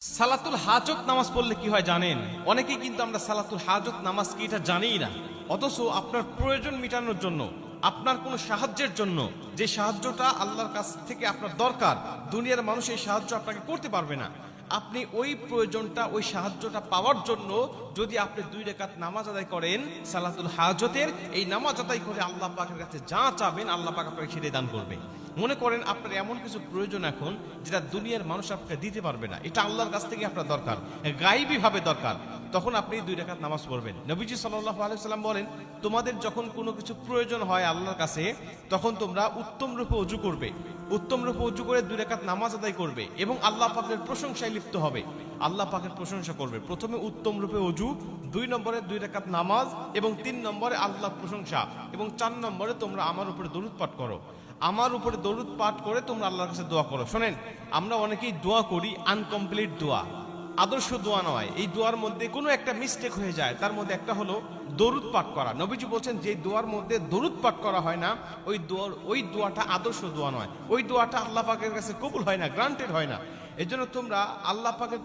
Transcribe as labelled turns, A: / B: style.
A: সালাতুল হাজত নামাজ পড়লে কি হয় জানেন? অনেকেই কিন্তু আমরা সালাতুল হাজত নামাজ কি এটা জানিই না। অথচ আপনার প্রয়োজন মেটানোর জন্য, আপনার কোনো সাহায্যের জন্য, যে সাহায্যটা আল্লাহর কাছ থেকে আপনার দরকার, দুনিয়ার মানুষ এই সাহায্য আপনাকে করতে পারবে না। আপনি ওই প্রয়োজনটা, ওই সাহায্যটা পাওয়ার জন্য যদি আপনি 2 রাকাত নামাজ আদায় করেন সালাতুল হাজতের, এই নামাজ আদায় করে আল্লাহ পাকের কাছে যা চাবেন আল্লাহ পাক আপনাকে সেটাই দান করবে। মনে করেন আপনার এমন কিছু প্রয়োজন এখন যেটা দুনিয়ার মানুষ আপনাকে দিতে পারবে না, এটা আল্লাহর কাছ থেকে আপনার দরকার, গায়েবী ভাবে দরকার, তখন আপনি 2 রাকাত নামাজ পড়বেন। নবীজি সাল্লাল্লাহু আলাইহি সাল্লাম বলেন, তোমাদের যখন কোনো কিছু প্রয়োজন হয় আল্লাহর কাছে, তখন তোমরা উত্তম রূপে ওযু করবে, উত্তম রূপে ওযু করে 2 রাকাত নামাজ আদায় করবে এবং আল্লাহ পাকের প্রশংসায় লিপ্ত হবে, আল্লাহ পাকের প্রশংসা করবে। প্রথমে উত্তম রূপে ওযু, 2 নম্বরে 2 রাকাত নামাজ এবং 3 নম্বরে আল্লাহর প্রশংসা এবং 4 নম্বরে তোমরা আমার উপরে দরুদ পাঠ করো। আমার উপরে দরুদ পাঠ করে তোমরা আল্লাহর কাছে দোয়া করো। শোনেন, আমরা অনেকেই দোয়া করি আনকমপ্লিট দোয়া, আদর্শ দোয়া নয়। এই দোয়ার মধ্যে কোনো একটা মিস্টেক হয়ে যায়, তার মধ্যে একটা হলো দরুদ পাঠ করা। নবীজি বলছেন যে দোয়ার মধ্যে দরুদ পাঠ করা হয় না, ওই দোয়াটা আদর্শ দোয়া নয়, ওই দোয়াটা আল্লাহ পাকের কাছে কবুল হয় না, গ্রান্টেড হয় না। এজন্য তোমরা আল্লাহ পাকের